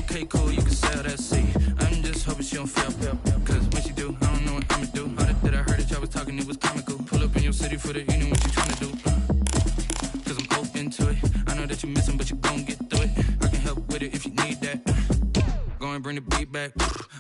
Okay, cool, you can sell that seed. I'm just hoping she don't fail. Cause when she do, I don't know what I'ma do. All that I heard that y'all was talking, it was comical. Pull up in your city for the evening, what you tryna do? Cause I'm open to it. I know that you missing, but you gon' get through it. I can help with it if you need that. Go and bring the beat back.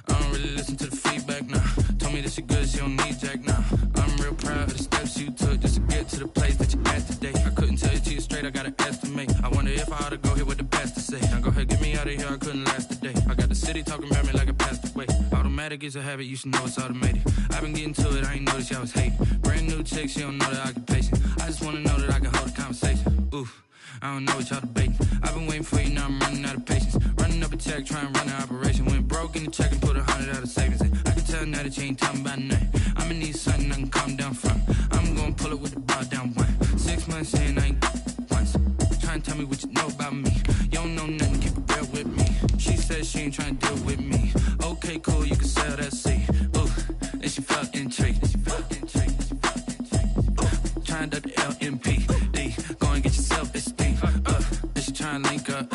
I don't really listen to the feedback, nah. Told me that she good, she don't need Jack, nah. I'm real proud of the steps you took just to get to the place that you at today. I couldn't tell you to you straight, I gotta estimate. I wonder if I ought to go here with the best to say. Now go ahead, get me out of here, I couldn't last today. I got the city talking about me like a passed away. Automatic is a habit, you should know it's automated. I've been getting to it, I ain't noticed y'all was hating. Brand new chick, she don't know the occupation. I just wanna know that I can hold a conversation. Oof. I don't know what y'all debating. I've been waiting for you, now I'm running out of patience. Running up a check, trying to run an operation. Went broke in the check and put 100 out of savings in. I can tell now that you ain't talking about nothing. I'ma need something I can calm down from. I'm gonna pull it with the bar down one. 6 months in, I ain't once. Trying to tell me what you know about me. You don't know nothing, keep it real with me. She said she ain't trying to deal with me. Okay, cool, you can sell that seed. Ooh, and she felt intrigued. Trying to the LMPD. Go and get yourself esteem. And she trying to link up.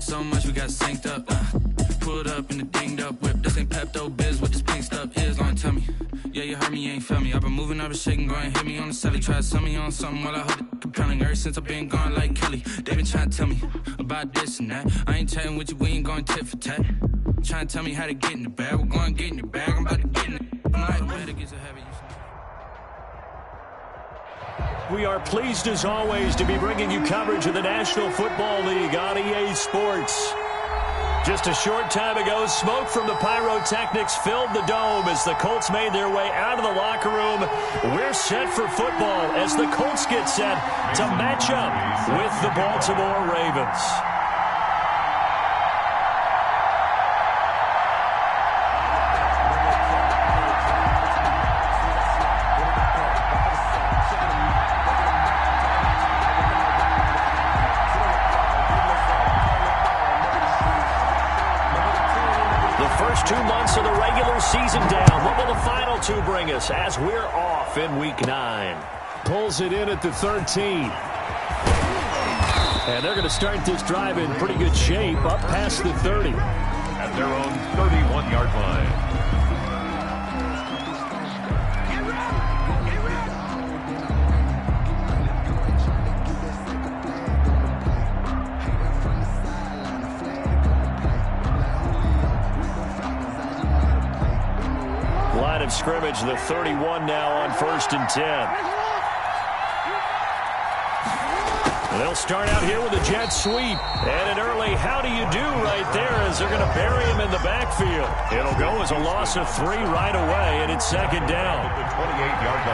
So much we got synced up. Pulled up in the dinged up whip. This ain't Pepto-Biz, what this pink stuff is. Long tell me. Yeah, you heard me, you ain't felt me. I've been moving, I've been shaking, go and hit me on the celly. Try to sell me on something while I hold it compelling. Ever since I've been gone like Kelly, they been trying to tell me about this and that. I ain't chatting with you, we ain't going tit for tat. Trying to tell me how to get in the bag. We're going to get in the bag, I'm about to get in it. I'm like, better get a habit. We are pleased, as always, to be bringing you coverage of the National Football League on EA Sports. Just a short time ago, smoke from the pyrotechnics filled the dome as the Colts made their way out of the locker room. We're set for football as the Colts get set to match up with the Baltimore Ravens. First 2 months of the regular season down. What will the final two bring us as we're off in Week 9? Pulls it in at the 13. And they're going to start this drive in pretty good shape up past the 30. At their own 31-yard line. Line of scrimmage, the 31 now on 1st and 10. And they'll start out here with a jet sweep. And an early how do you do right there as they're going to bury him in the backfield. It'll go as a loss of 3 right away, and it's second down. At the 28-yard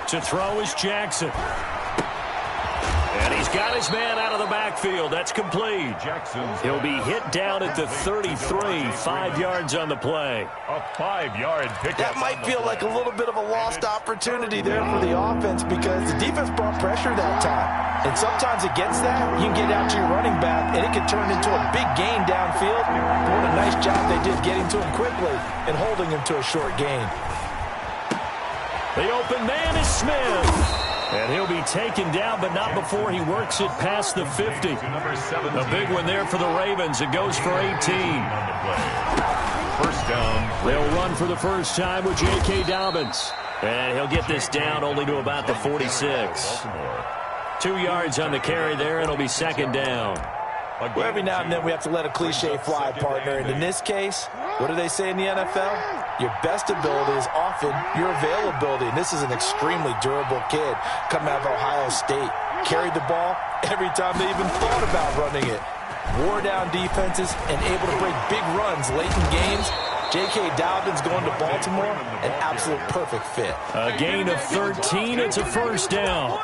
line. To throw is Jackson. And he's got his man out of the backfield. That's complete. He'll be hit down at the 33, 5 yards on the play. A 5-yard pickup. That might feel like a little bit of a lost opportunity there for the offense because the defense brought pressure that time. And sometimes against that, you can get out to your running back, and it can turn into a big gain downfield. What a nice job they did getting to him quickly and holding him to a short gain. The open man is Smith. And he'll be taken down, but not before he works it past the 50. A big one there for the Ravens. It goes for 18. First down. They'll run for the first time with J.K. Dobbins. And he'll get this down only to about the 46. 2 yards on the carry there, and it'll be second down. Well, every now and then we have to let a cliche fly, partner. And in this case, what do they say in the NFL? Your best ability is often your availability. And this is an extremely durable kid coming out of Ohio State. Carried the ball every time they even thought about running it. Wore down defenses and able to break big runs late in games. J.K. Dobbins going to Baltimore, an absolute perfect fit. A gain of 13. It's a first down.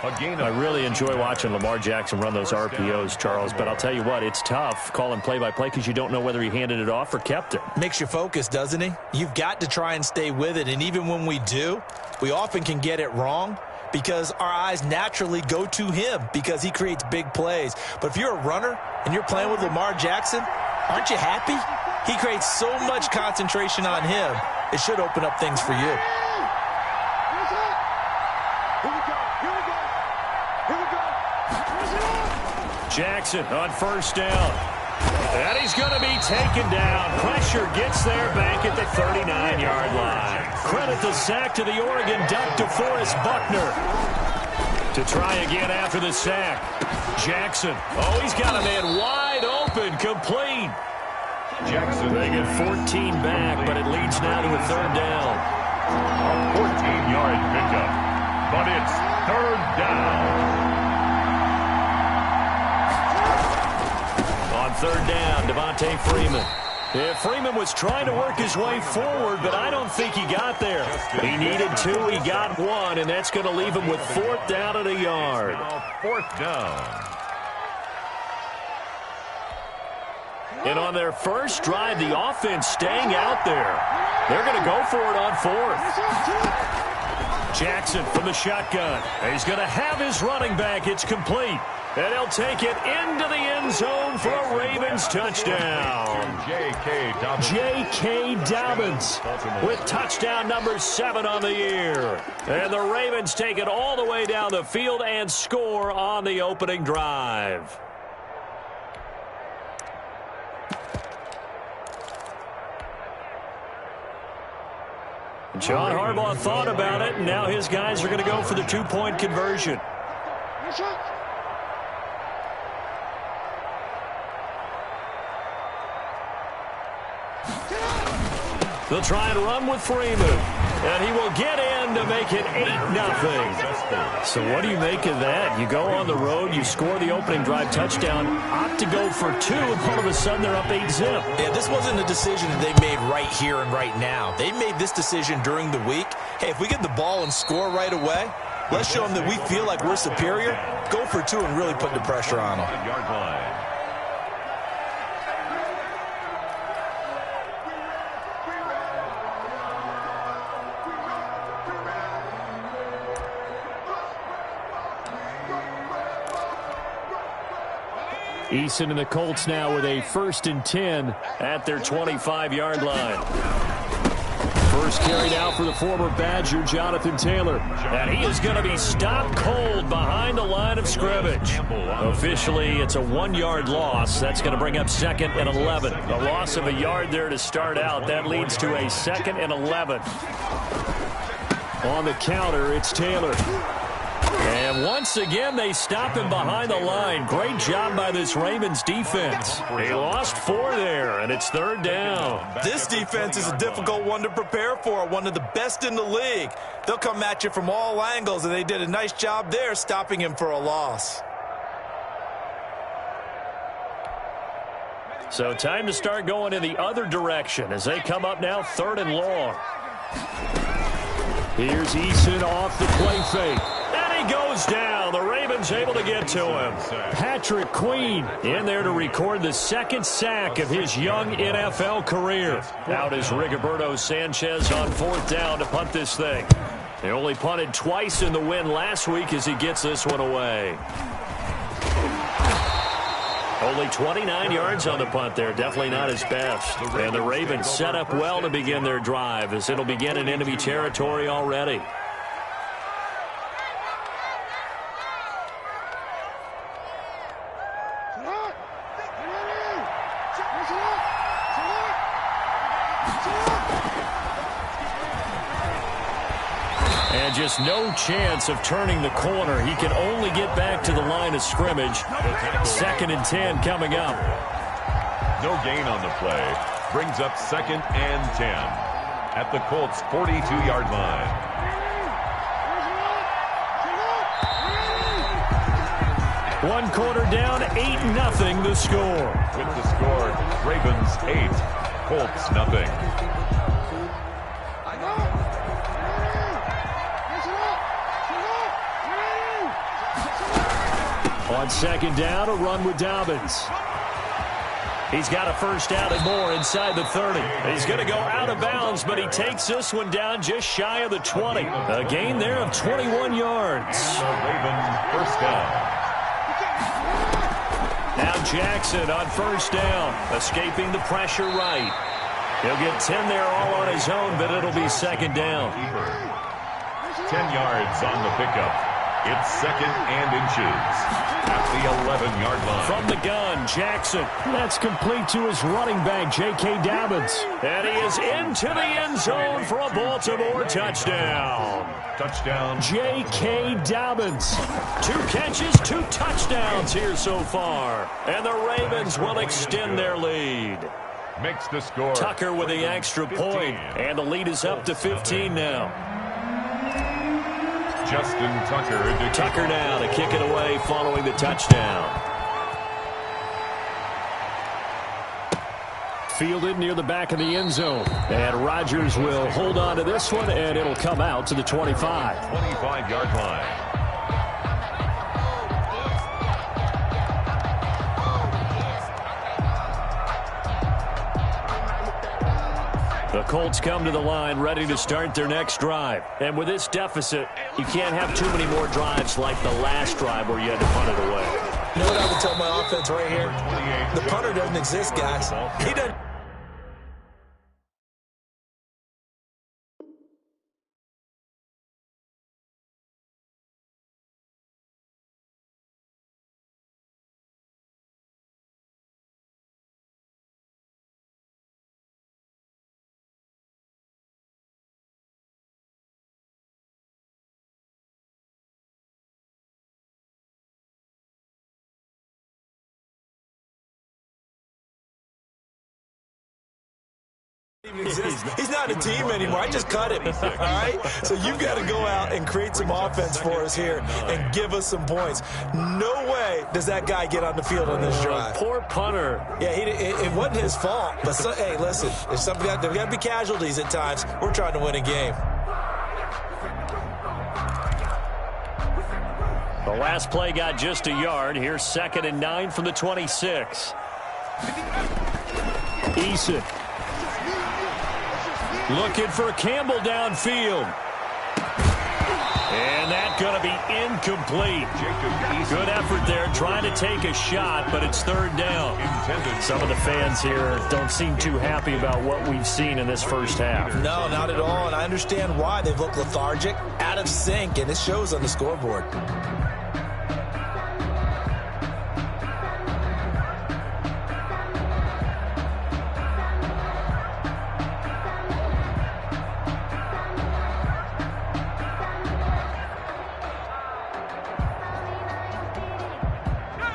I really enjoy watching Lamar Jackson run those RPOs, Charles, but I'll tell you what, it's tough calling play-by-play because you don't know whether he handed it off or kept it. Makes you focus, doesn't he? You've got to try and stay with it, and even when we do, we often can get it wrong because our eyes naturally go to him because he creates big plays. But if you're a runner and you're playing with Lamar Jackson, aren't you happy? He creates so much concentration on him, it should open up things for you. Jackson on first down. And he's going to be taken down. Pressure gets there back at the 39-yard line. Credit the sack to the Oregon Duck, DeForest Buckner. To try again after the sack. Jackson. Oh, he's got a man wide open. Complete. Jackson. They get 14 back, but it leads now to a third down. A 14-yard pickup. But it's third down. On third down, Devontae Freeman. Yeah, Freeman was trying to work his way forward, but I don't think he got there. He needed two, he got one, and that's going to leave him with fourth down and a yard. Fourth down. And on their first drive, the offense staying out there. They're going to go for it on fourth. Jackson from the shotgun. He's going to have his running back. It's complete. And he'll take it into the end zone for a Ravens touchdown. J.K. Dobbins with touchdown number 7 on the year. And the Ravens take it all the way down the field and score on the opening drive. John Harbaugh thought about it, and now his guys are going to go for the two-point conversion. They'll try and run with Freeman. And he will get in to make it 8-0. So what do you make of that? You go on the road, you score the opening drive touchdown, opt to go for 2, and all of a sudden they're up 8-0. Yeah, this wasn't a decision that they made right here and right now. They made this decision during the week. Hey, if we get the ball and score right away, let's show them that we feel like we're superior. Go for 2 and really put the pressure on them. Yard line. Eason and the Colts now with a 1st and 10 at their 25-yard line. First carry now for the former Badger, Jonathan Taylor. And he is going to be stopped cold behind the line of scrimmage. Officially, it's a 1-yard loss. That's going to bring up 2nd and 11. A loss of a yard there to start out. That leads to a 2nd and 11. On the counter, it's Taylor. And once again, they stop him behind the line. Great job by this Ravens defense. He lost 4 there, and it's third down. This defense is a difficult one to prepare for, one of the best in the league. They'll come at you from all angles, and they did a nice job there stopping him for a loss. So time to start going in the other direction as they come up now 3rd and long. Here's Eason off the play fake. And he goes down. The Ravens able to get to him. Patrick Queen in there to record the 2nd sack of his young NFL career. Out is Rigoberto Sanchez on 4th down to punt this thing. They only punted twice in the win last week as he gets this one away. Only 29 yards on the punt there. Definitely not his best. And the Ravens set up well to begin their drive as it'll begin in enemy territory already. And just no chance of turning the corner. He can only get back to the line of scrimmage. 2nd and 10 coming up. No gain on the play. Brings up 2nd and 10 at the Colts' 42-yard line. One quarter down, 8-0 the score. With the score, Ravens 8, Colts nothing. On 2nd down, a run with Dobbins. He's got a first down and more inside the 30. He's going to go out of bounds, but he takes this one down just shy of the 20. A gain there of 21 yards. Ravens first down. Now Jackson on 1st down, escaping the pressure right. He'll get 10 there all on his own, but it'll be 2nd down. 10 yards on the pickup. It's 2nd and inches at the 11-yard line. From the gun, Jackson. That's complete to his running back, J.K. Dobbins. And he is into the end zone for a Baltimore touchdown. Touchdown. J.K. Dobbins. 2 catches, 2 touchdowns here so far. And the Ravens will extend their lead. Makes the score. Tucker with the extra point, and the lead is up to 15 now. Justin Tucker. Tucker now to kick it away following the touchdown. Fielded near the back of the end zone. And Rodgers will hold on to this one, and it'll come out to the 25. 25-yard line. The Colts come to the line ready to start their next drive. And with this deficit, you can't have too many more drives like the last drive where you had to punt it away. You know what I would tell my offense right here? The punter doesn't exist, guys. He doesn't. He's not a team anymore. I just cut him. All right? So you've got to go out and create some offense for us here and give us some points. No way does that guy get on the field on this drive. Poor punter. Yeah, it wasn't his fault. But, hey, listen, there's got to be casualties at times. We're trying to win a game. The last play got just a yard. Here's 2nd and 9 from the 26. Eason. Looking for Campbell downfield. And that's going to be incomplete. Good effort there, trying to take a shot, but it's 3rd down. Some of the fans here don't seem too happy about what we've seen in this first half. No, not at all, and I understand why. They've looked lethargic, out of sync, and it shows on the scoreboard.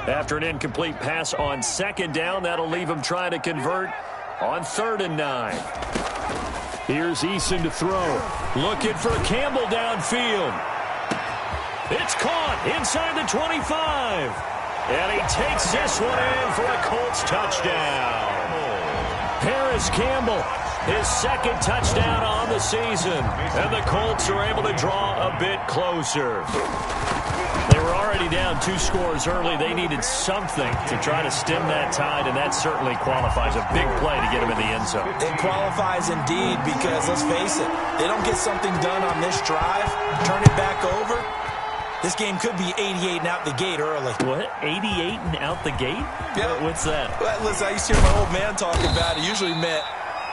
After an incomplete pass on 2nd down, that'll leave him trying to convert on 3rd and 9. Here's Eason to throw. Looking for Campbell downfield. It's caught inside the 25. And he takes this one in for a Colts touchdown. Paris Campbell, his 2nd touchdown on the season. And the Colts are able to draw a bit closer. They were already down 2 scores early. They needed something to try to stem that tide, and that certainly qualifies. A big play to get him in the end zone. It qualifies indeed because, let's face it, they don't get something done on this drive, turn it back over, this game could be 88 and out the gate early. What? 88 and out the gate? Yeah. What's that? Well, listen, I used to hear my old man talk about it. Usually meant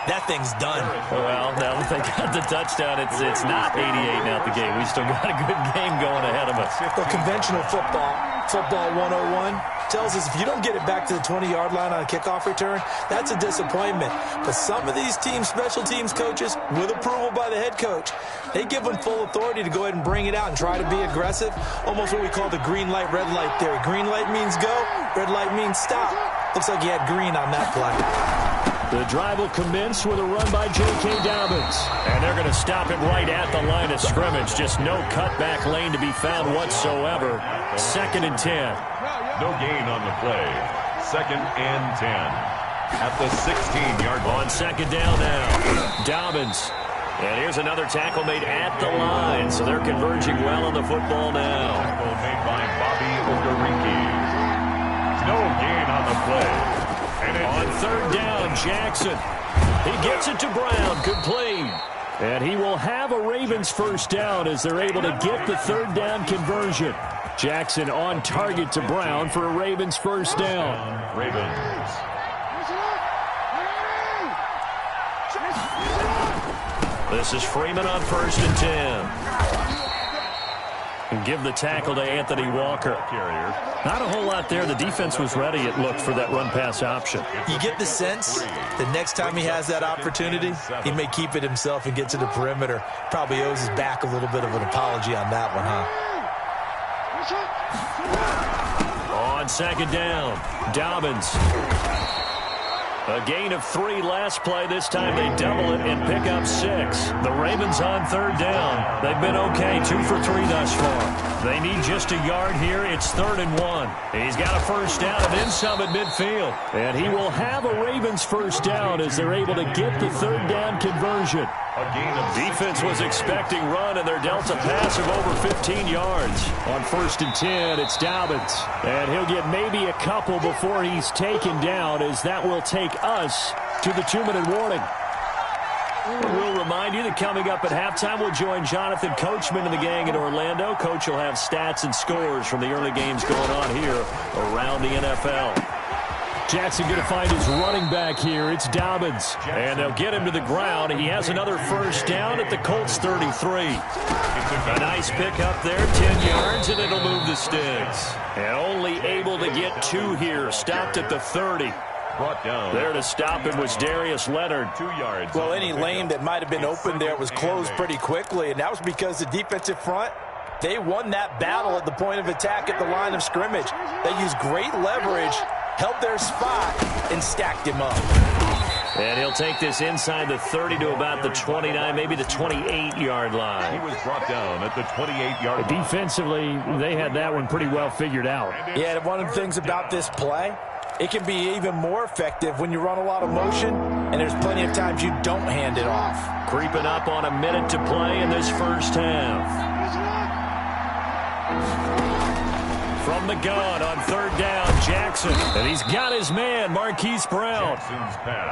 that thing's done. Well, now that they got the touchdown, it's not 88 and out the gate. We still got a good game going ahead of us. Well, conventional football 101, tells us if you don't get it back to the 20-yard line on a kickoff return, that's a disappointment. But some of these teams, special teams coaches, with approval by the head coach, they give them full authority to go ahead and bring it out and try to be aggressive. Almost what we call the green light, red light theory. Green light means go, red light means stop. Looks like he had green on that play. The drive will commence with a run by J.K. Dobbins. And they're going to stop it right at the line of scrimmage. Just no cutback lane to be found whatsoever. 2nd and 10. No gain on the play. 2nd and 10. At the 16-yard line. On 2nd down now. Dobbins. And here's another tackle made at the line. So they're converging well on the football now. Tackle made by Bobby Okereke. No gain on the play. On 3rd down, Jackson. He gets it to Brown, complete. And he will have a Ravens first down as they're able to get the 3rd down conversion. Jackson on target to Brown for a Ravens first down. Ravens. This is Freeman on 1st and 10. And give the tackle to Anthony Walker. Not a whole lot there. The defense was ready, it looked, for that run-pass option. You get the sense the next time he has that opportunity, he may keep it himself and get to the perimeter. Probably owes his back a little bit of an apology on that one, huh? On second down, Dobbins. A gain of 3 last play. This time they double it and pick up 6. The Ravens on third down. They've been okay, 2 for 3 thus far. They need just a yard here. It's 3rd and 1. He's got a first down and then some at midfield. And he will have a Ravens first down as they're able to get the third down conversion. Defense was expecting run, and they're dealt a pass of over 15 yards. On 1st and 10, it's Dobbins. And he'll get maybe a couple before he's taken down, as that will take us to the 2-minute warning. We'll remind you that coming up at halftime, we'll join Jonathan Coachman and the gang in Orlando. Coach will have stats and scores from the early games going on here around the NFL. Jackson going to find his running back here. It's Dobbins. And they'll get him to the ground. He has another first down at the Colts 33. A nice pick up there, 10 yards, and it'll move the sticks. And only able to get 2 here. Stopped at the 30. Brought down. There to stop him was Darius Leonard. 2 yards. Well, any lane that might have been open there was closed pretty quickly, and that was because the defensive front, they won that battle at the point of attack at the line of scrimmage. They used great leverage, held their spot, and stacked him up. And he'll take this inside the 30 to about the 29, maybe the 28-yard line. He was brought down at the 28-yard line. Defensively, they had that one pretty well figured out. Yeah, one of the things about this play, it can be even more effective when you run a lot of motion, and there's plenty of times you don't hand it off. Creeping up on a minute to play in this first half. From the gun on third down, Jackson. And he's got his man, Marquise Brown.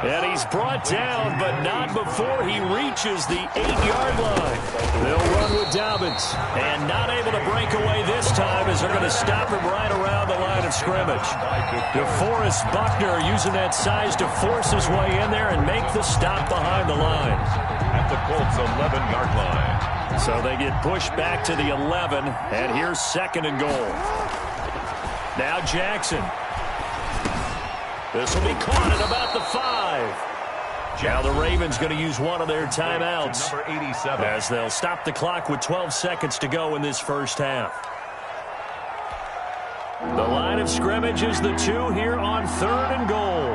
And he's brought down, but not before he reaches the 8-yard line. They'll run with Dobbins. And not able to break away this time as they're going to stop him right around the line of scrimmage. DeForest Buckner using that size to force his way in there and make the stop behind the line. At the Colts 11-yard line. So they get pushed back to the 11, and here's 2nd and goal. Now Jackson. This will be caught at about the 5. Now the Ravens going to use one of their timeouts Number 87. as they'll stop the clock with 12 seconds to go in this first half. The line of scrimmage is the 2 here on 3rd and goal.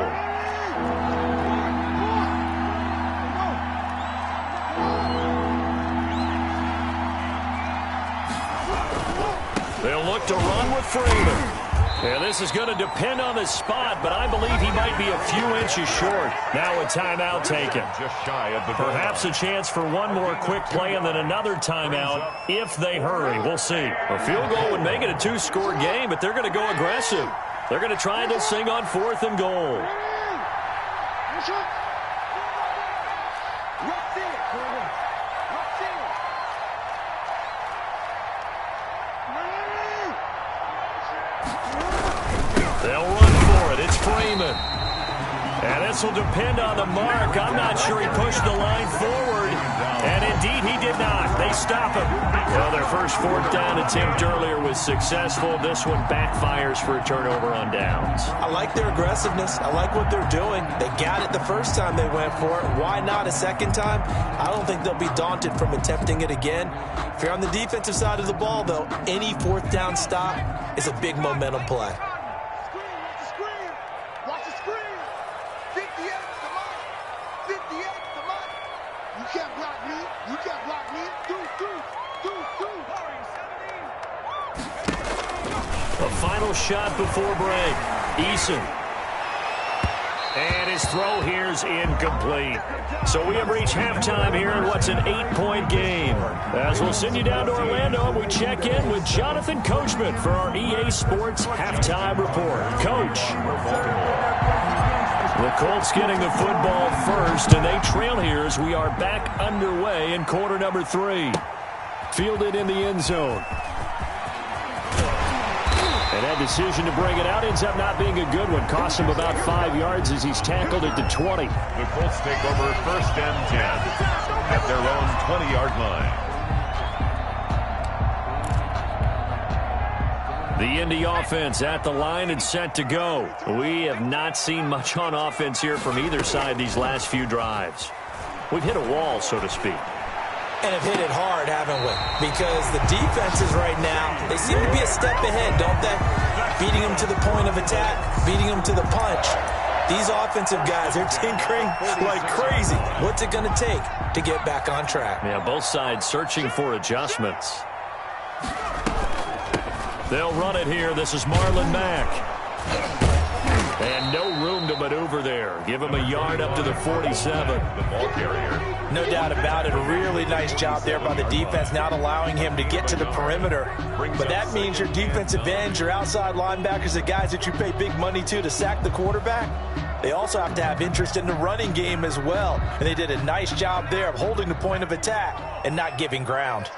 They'll look to run with Freeman. And this is going to depend on the spot, but I believe he might be a few inches short. Now a timeout taken. Just shy of the Perhaps a chance for one more quick play and then another timeout if they hurry. We'll see. A field goal would make it a 2-score game, but they're going to go aggressive. They're going to try this thing on 4th and goal. They'll run for it. It's Freeman. And this will depend on the mark. I'm not sure he pushed the line forward. And indeed, he did not. They stop him. Well, their first 4th down attempt earlier was successful. This one backfires for a turnover on downs. I like their aggressiveness. I like what they're doing. They got it the first time they went for it. Why not a second time? I don't think they'll be daunted from attempting it again. If you're on the defensive side of the ball, though, any 4th down stop is a big momentum play. A final shot before break. Eason. And his throw here's incomplete. So we have reached halftime here in what's an 8-point game. As we'll send you down to Orlando and we check in with Jonathan Coachman for our EA Sports Halftime Report. Coach. The Colts getting the football first, and they trail here as we are back underway in quarter number 3. Fielded in the end zone. And that decision to bring it out ends up not being a good one. Cost him about 5 yards as he's tackled at the 20. The Colts take over 1st and 10 at their own 20-yard line. The Indy offense at the line and set to go. We have not seen much on offense here from either side these last few drives. We've hit a wall, so to speak. And have hit it hard, haven't we? Because the defenses right now, they seem to be a step ahead, don't they? Beating them to the point of attack, beating them to the punch. These offensive guys, they're tinkering like crazy. What's it going to take to get back on track? Yeah, both sides searching for adjustments. They'll run it here. This is Marlon Mack. And no room to maneuver there. Give him a yard up to the 47. The ball carrier. No doubt about it. A really nice job there by the defense, not allowing him to get to the perimeter. But that means your defensive ends, your outside linebackers, the guys that you pay big money to sack the quarterback, they also have to have interest in the running game as well. And they did a nice job there of holding the point of attack and not giving ground.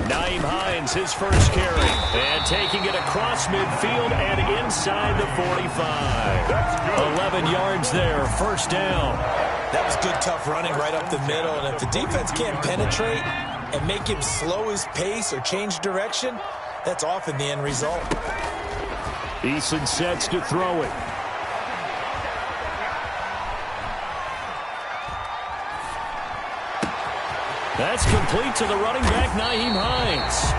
Naeem Hines, his first carry, and taking it across midfield and inside the 45. 11 yards there, first down. That was good, tough running right up the middle, and if the defense can't penetrate and make him slow his pace or change direction, that's often the end result. Eason sets to throw it. That's complete to the running back, Naeem Hines.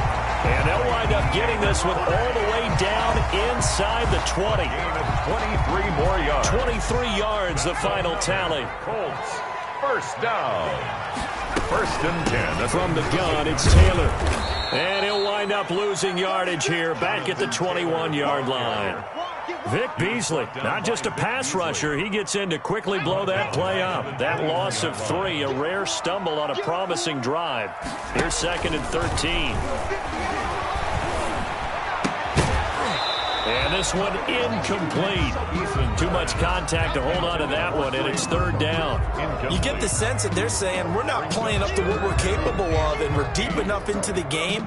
And they'll wind up getting this one all the way down inside the 20. Gain of 23 more yards. 23 yards, the final tally. Colts, first down. First and 10. From the gun, it's Taylor. And he'll wind up losing yardage here, back at the 21-yard line. Vic Beasley, not just a pass rusher, he gets in to quickly blow that play up. That loss of 3, a rare stumble on a promising drive. Here's second and 13. And this one incomplete. Too much contact to hold on to that one, and it's third down. You get the sense that they're saying we're not playing up to what we're capable of, and we're deep enough into the game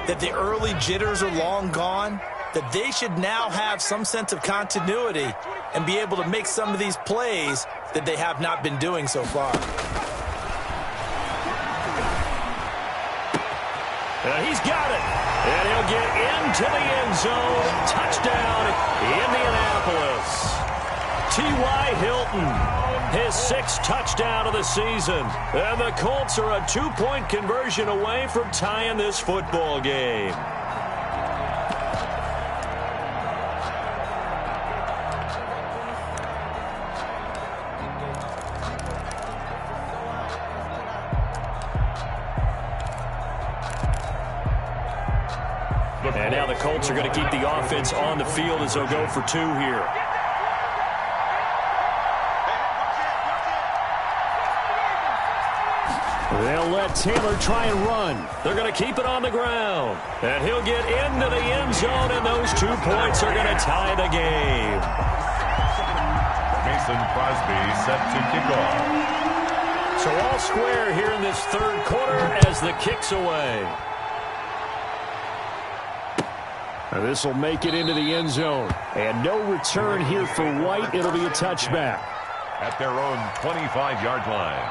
that the early jitters are long gone, that they should now have some sense of continuity and be able to make some of these plays that they have not been doing so far. He's got it. And he'll get into the end zone. Touchdown, Indianapolis. T.Y. Hilton, his 6th touchdown of the season. And the Colts are a 2-point conversion away from tying this football game. And now the Colts are going to keep the offense on the field as they'll go for 2 here. They'll let Taylor try and run. They're going to keep it on the ground. And he'll get into the end zone, and those 2 points are going to tie the game. Mason Crosby set to kick off. So all square here in this third quarter as the kick's away. This will make it into the end zone. And no return here for White. It'll be a touchback. At their own 25-yard line.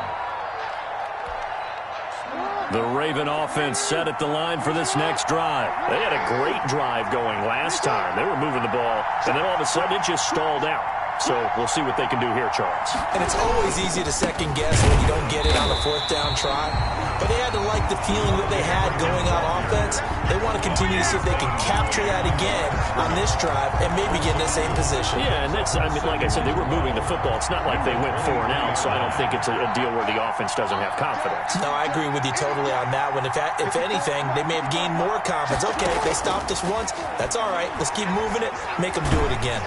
The Raven offense set at the line for this next drive. They had a great drive going last time. They were moving the ball, and then all of a sudden it just stalled out. So we'll see what they can do here, Charles. And it's always easy to second guess when you don't get it on the 4th down try. But they had to like the feeling that they had going on offense. They want to continue to see if they can capture that again on this drive and maybe get in the same position. Yeah, and that's, I mean, like I said, they were moving the football. It's not like they went 4 and out, so I don't think it's a deal where the offense doesn't have confidence. No, I agree with you totally on that one. If anything, they may have gained more confidence. Okay, they stopped us once. That's all right. Let's keep moving it. Make them do it again.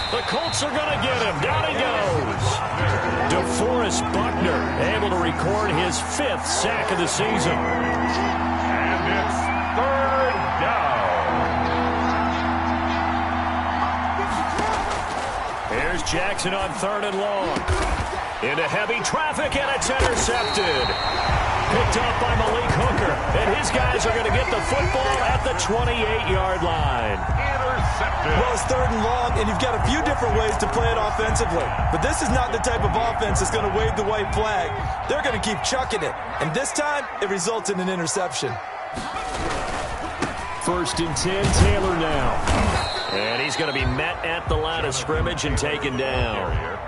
The Colts are going to get him. Down he goes. DeForest Buckner able to record his 5th sack of the season. And it's third down. Here's Jackson on 3rd and long. Into heavy traffic, and it's intercepted. Picked up by Malik Hooker. And his guys are going to get the football at the 28-yard line. Well, it's 3rd and long, and you've got a few different ways to play it offensively. But this is not the type of offense that's going to wave the white flag. They're going to keep chucking it. And this time, it results in an interception. 1st and 10, Taylor now. And he's going to be met at the line of scrimmage and taken down.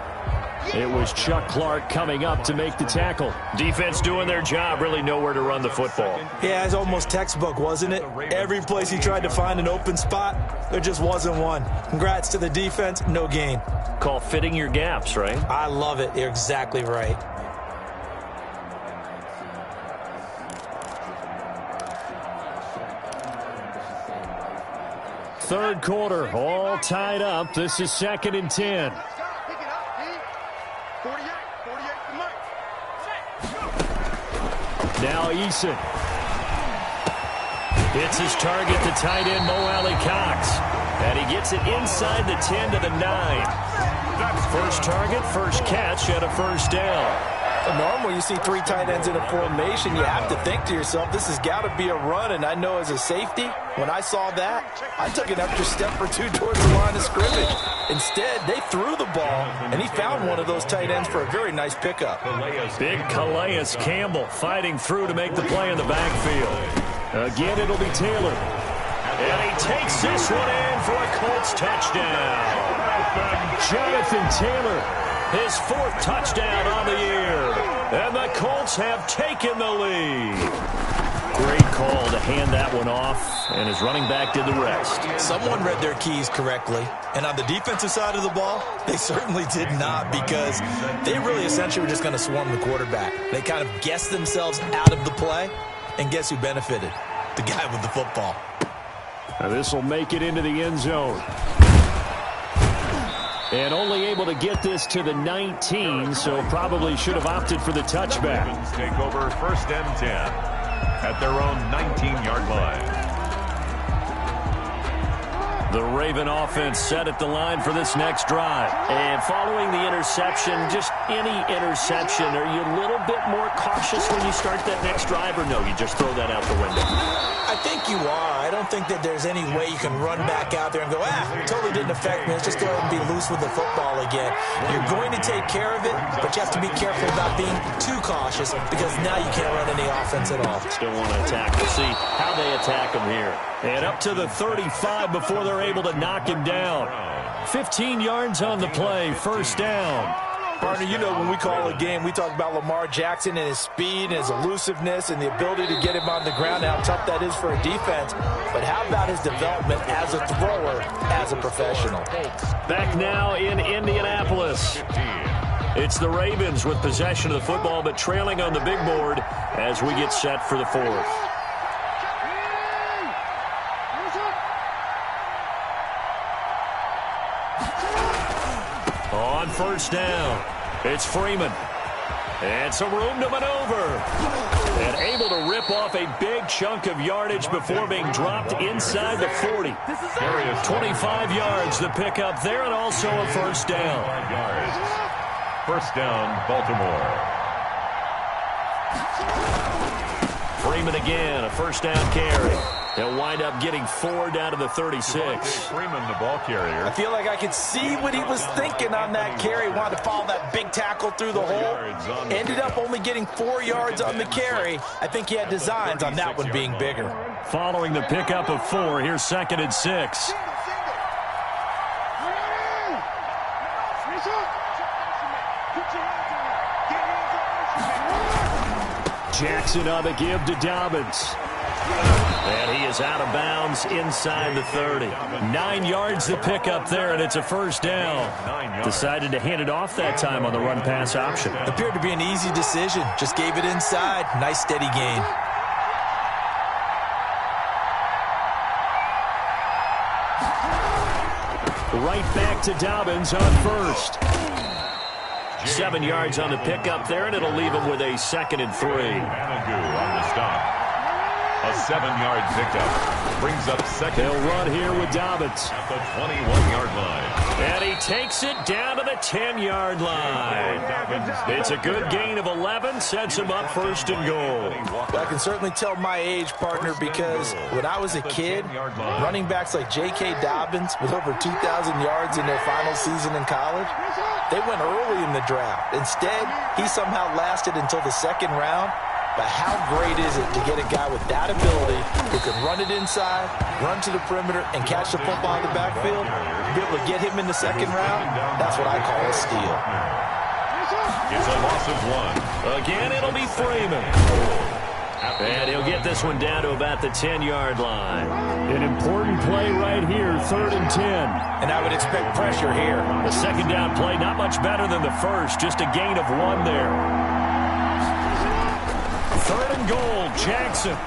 It was Chuck Clark coming up to make the tackle. Defense doing their job, really nowhere to run the football. Yeah, it's almost textbook, wasn't it? Every place he tried to find an open spot, there just wasn't one. Congrats to the defense, no gain. Call fitting your gaps, right? I love it. You're exactly right. Third quarter, all tied up. This is 2nd and 10. Now Eason. Hits his target, the tight end, Mo Alley-Cox. And he gets it inside the 10 to the 9. First target, first catch, and a first down. Normally, you see 3 tight ends in a formation, you have to think to yourself, this has got to be a run. And I know as a safety, when I saw that, I took an extra step or 2 towards the line of scrimmage. Instead, they threw the ball, and he found one of those tight ends for a very nice pickup. Big Calais Campbell fighting through to make the play in the backfield. Again, it'll be Taylor. And he takes this one in for a Colts touchdown. Jonathan Taylor. His 4th touchdown on the year. And the Colts have taken the lead. Great call to hand that one off, and his running back did the rest. Someone read their keys correctly. And on the defensive side of the ball, they certainly did not, because they really essentially were just going to swarm the quarterback. They kind of guessed themselves out of the play, and guess who benefited? The guy with the football. Now this will make it into the end zone. And only able to get this to the 19, so probably should have opted for the touchback. Take over 1st and 10 at their own 19-yard line. The Raven offense set at the line for this next drive. And following the interception, just any interception, are you a little bit more cautious when you start that next drive, or no, you just throw that out the window? I think you are. I don't think that there's any way you can run back out there and go, totally didn't affect me. Let's just go ahead and be loose with the football again. You're going to take care of it, but you have to be careful about being too cautious, because now you can't run any offense at all. Still want to attack. We'll see how they attack him here. And up to the 35 before they're able to knock him down. 15 yards on the play, first down. Partner, you know when we call a game, we talk about Lamar Jackson and his speed and his elusiveness and the ability to get him on the ground, how tough that is for a defense. But how about his development as a thrower, as a professional? Back now in Indianapolis. It's the Ravens with possession of the football, but trailing on the big board as we get set for the 4th. On first down, it's Freeman. And some room to maneuver. And able to rip off a big chunk of yardage before being dropped inside the 40. 25 yards the pickup there, and also a first down. First down, Baltimore. Freeman again, a first down carry. They'll wind up getting 4 down to the 36. Freeman, the ball carrier. I feel like I could see what he was thinking on that carry. Wanted to follow that big tackle through the hole. Ended up only getting 4 yards on the carry. I think he had designs on that one being bigger. Following the pickup of 4, here's 2nd and 6. Jackson on the give to Dobbins. And he is out of bounds inside the 30. 9 yards the pickup there, and it's a first down. Decided to hand it off that time on the run-pass option. Appeared to be an easy decision. Just gave it inside. Nice steady gain. Right back to Dobbins on first. 7 yards on the pickup there, and it'll leave him with a 2nd and 3. Managu on the stop. A 7-yard pickup brings up 2nd. They'll run here with Dobbins at the 21-yard line. And he takes it down to the 10-yard line. It's a good gain of 11, sets him up 1st and goal. I can certainly tell my age, partner, because when I was a kid, running backs like J.K. Dobbins with over 2,000 yards in their final season in college, they went early in the draft. Instead, he somehow lasted until the 2nd round. But how great is it to get a guy with that ability who can run it inside, run to the perimeter, and catch the football in the backfield? Be able to get him in the second round? That's what I call a steal. It's a loss of 1. Again, it'll be Freeman. And he'll get this one down to about the 10-yard line. An important play right here, 3rd and 10. And I would expect pressure here. The second down play, not much better than the first, just a gain of 1 there. 3rd and goal, Jackson.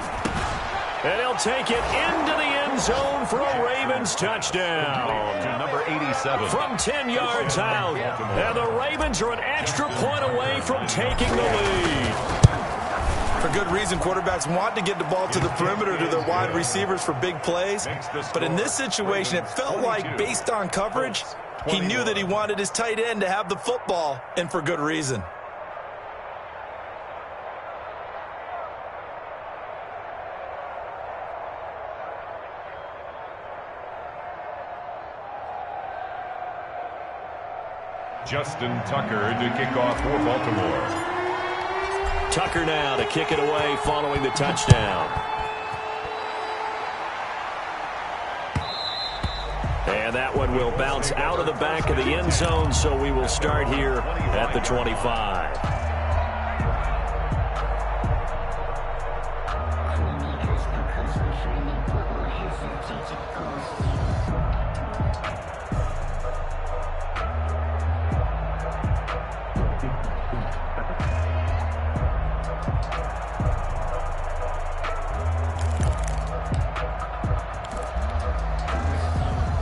And he'll take it into the end zone for a Ravens touchdown. To number 87. From 10 yards out. And the Ravens are an extra point away from taking the lead. For good reason, quarterbacks want to get the ball to the perimeter to their wide receivers for big plays. But in this situation, it felt like, based on coverage, he knew that he wanted his tight end to have the football, and for good reason. Justin Tucker to kick off for Baltimore. Tucker now to kick it away following the touchdown. And that one will bounce out of the back of the end zone, so we will start here at the 25.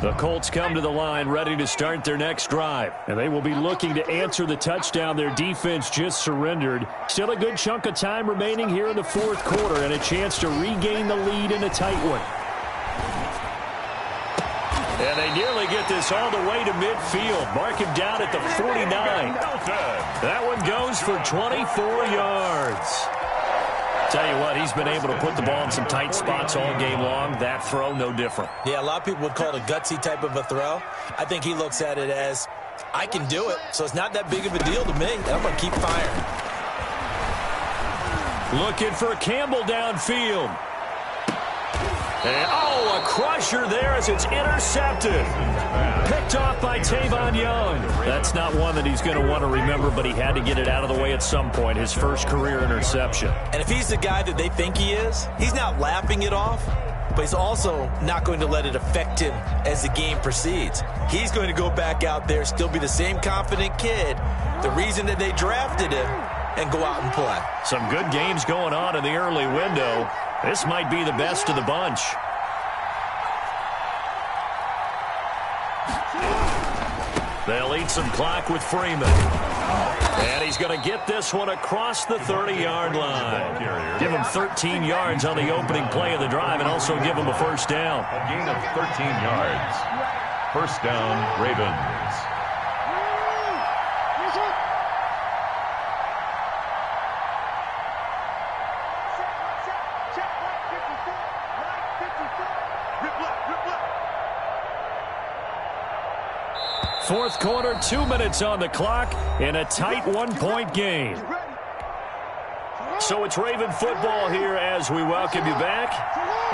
The Colts come to the line ready to start their next drive. And they will be looking to answer the touchdown their defense just surrendered. Still a good chunk of time remaining here in the 4th quarter and a chance to regain the lead in a tight one. And they nearly get this all the way to midfield. Mark him down at the 49. That one goes for 24 yards. Tell you what, he's been able to put the ball in some tight spots all game long. That throw, no different. Yeah, a lot of people would call it a gutsy type of a throw. I think he looks at it as, I can do it, so it's not that big of a deal to me, and I'm going to keep firing. Looking for Campbell downfield. And, a crusher there as it's intercepted. Picked off by Tavon Young. That's not one that he's going to want to remember, but he had to get it out of the way at some point. His first career interception. And if he's the guy that they think he is, he's not laughing it off, but he's also not going to let it affect him as the game proceeds. He's going to go back out there, still be the same confident kid, the reason that they drafted him, and go out and play. Some good games going on in the early window. This might be the best of the bunch. They'll eat some clock with Freeman. And he's going to get this one across the 30-yard line. Give him 13 yards on the opening play of the drive and also give him a first down. A gain of 13 yards. First down, Ravens. Fourth quarter, 2 minutes on the clock in a tight one-point game. So it's Raven football here as we welcome you back.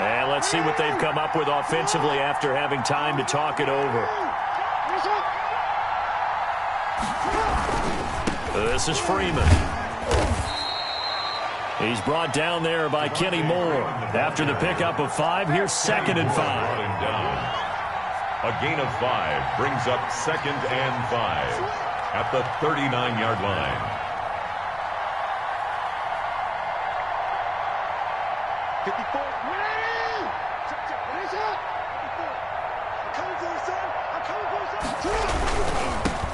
And let's see what they've come up with offensively after having time to talk it over. This is Freeman. He's brought down there by Kenny Moore. After the pickup of 5, here's 2nd and 5. A gain of 5 brings up 2nd and 5 at the 39-yard line.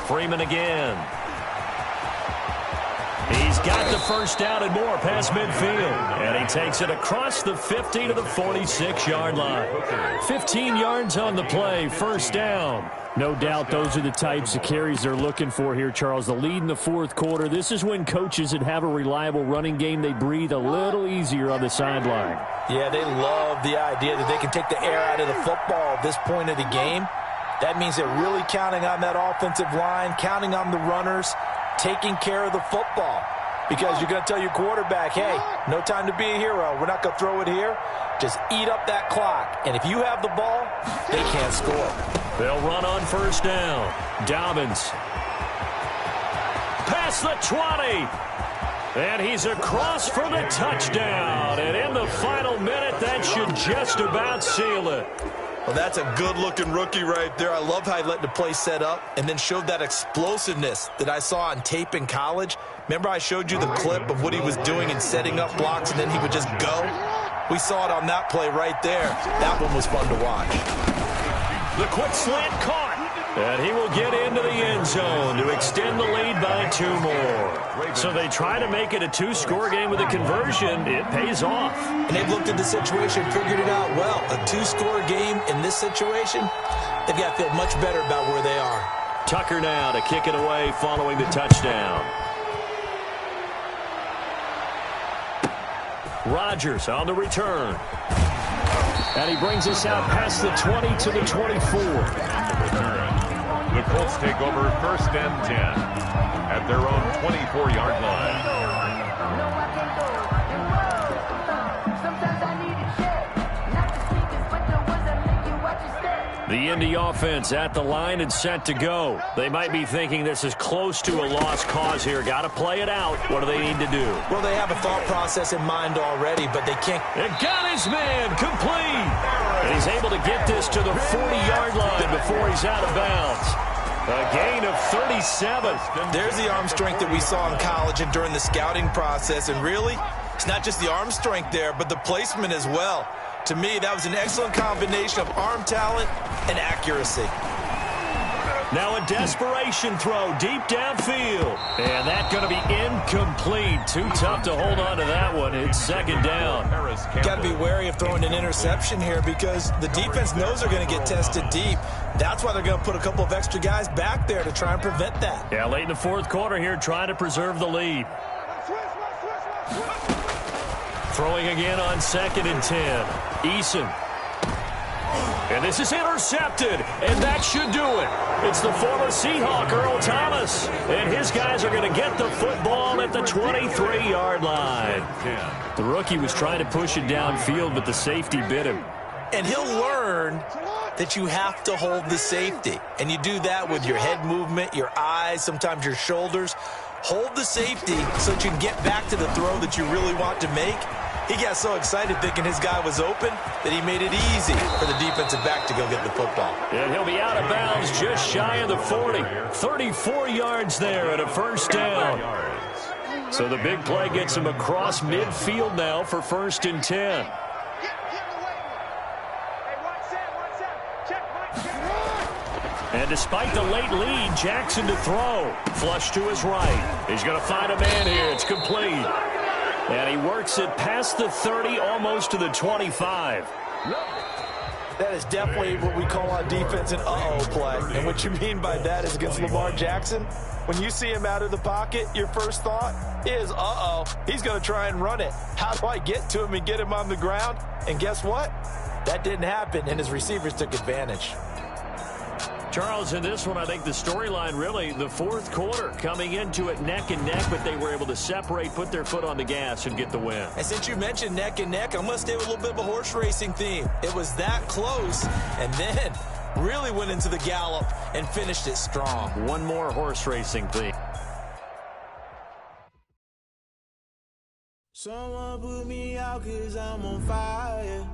Freeman again. He's got the first down and more past midfield. And he takes it across the 50 to the 46-yard line. 15 yards on the play, first down. No doubt those are the types of carries they're looking for here, Charles. The lead in the 4th quarter. This is when coaches that have a reliable running game, they breathe a little easier on the sideline. Yeah, they love the idea that they can take the air out of the football at this point of the game. That means they're really counting on that offensive line, counting on the runners, taking care of the football. Because you're going to tell your quarterback, hey, no time to be a hero. We're not going to throw it here. Just eat up that clock. And if you have the ball, they can't score. They'll run on first down. Dobbins. Past the 20. And he's across for the touchdown. And in the final minute, that should just about seal it. Well, that's a good-looking rookie right there. I love how he let the play set up and then showed that explosiveness that I saw on tape in college. Remember I showed you the clip of what he was doing and setting up blocks, and then he would just go? We saw it on that play right there. That one was fun to watch. The quick slant caught. And he will get into the end zone to extend the lead by 2 more. So they try to make it a 2-score game with a conversion. It pays off. And they've looked at the situation, figured it out well. A 2-score game in this situation, they've got to feel much better about where they are. Tucker now to kick it away following the touchdown. Rodgers on the return. And he brings us out past the 20 to the 24. The Colts take over first and 10 at their own 24-yard line. The Indy offense at the line and set to go. They might be thinking this is close to a lost cause here. Got to play it out. What do they need to do? Well, they have a thought process in mind already, but they can't. And got his man complete. And he's able to get this to the 40-yard line before he's out of bounds. A gain of 37. There's the arm strength that we saw in college and during the scouting process. And really, it's not just the arm strength there, but the placement as well. To me, that was an excellent combination of arm talent and accuracy. Now a desperation throw deep downfield. And that's going to be incomplete. Too tough to hold on to that one. It's second down. Got to be wary of throwing an interception here because the defense knows they're going to get tested deep. That's why they're going to put a couple of extra guys back there to try and prevent that. Yeah, late in the fourth quarter here, trying to preserve the lead. Throwing again on 2nd and 10. Eason. And this is intercepted, and that should do it. It's the former Seahawk, Earl Thomas, and his guys are going to get the football at the 23-yard line. The rookie was trying to push it downfield, but the safety bit him. And he'll learn that you have to hold the safety, and you do that with your head movement, your eyes, sometimes your shoulders. Hold the safety so that you can get back to the throw that you really want to make. He got so excited thinking his guy was open that he made it easy for the defensive back to go get the football. And he'll be out of bounds just shy of the 40. 34 yards there at a first down. So the big play gets him across midfield now for 1st and 10. And despite the late lead, Jackson to throw. Flush to his right. He's going to find a man here. It's complete. And he works it past the 30, almost to the 25. That is definitely what we call on defense an uh-oh play. And what you mean by that is against Lamar Jackson, when you see him out of the pocket, your first thought is, uh-oh, he's going to try and run it. How do I get to him and get him on the ground? And guess what? That didn't happen, and his receivers took advantage. Charles, in this one, I think the storyline really, the fourth quarter, coming into it neck and neck, but they were able to separate, put their foot on the gas, and get the win. And since you mentioned neck and neck, I'm going to stay with a little bit of a horse racing theme. It was that close, and then really went into the gallop and finished it strong. One more horse racing theme. Someone put me out 'cause I'm on fire.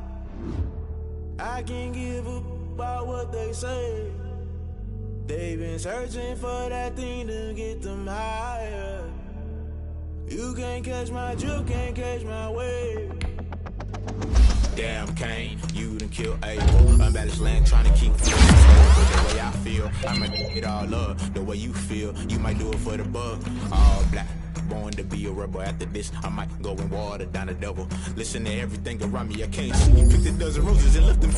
I can't give up about what they say. They've been searching for that thing to get them higher. You can't catch my drift, can't catch my wave. Damn, Kane, you done killed Abel. Unbalanced land trying to keep feeling the way I feel. I might get all up the way you feel. You might do it for the bug. All black. Born to be a rebel. After this, I might go and water down the devil. Listen to everything around me, I can't see. Picked a dozen roses and left them.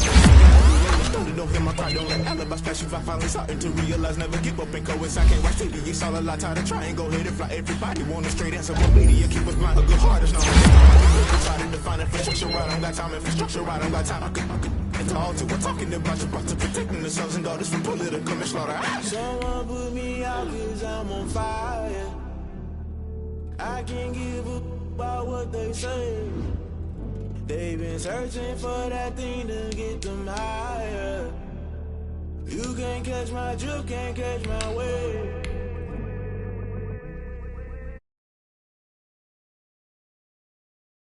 Don't hear my cry, don't let alibis pass you. I finally starting to realize never give up and coincide. I can't watch TV, it's all a lot. Time to try and go hit it fly. Everybody want a straight answer, but media keep us blind. A good heart is not decided to find infrastructure right. I don't got time, infrastructure right. I don't got time. I could talk to. We're talking about to protecting the sons and daughters from political and slaughter. Someone put me out 'cause I'm on fire. I can't give a about what they say. They've been searching for that thing to get them higher. You can't catch my drift, can't catch my wave.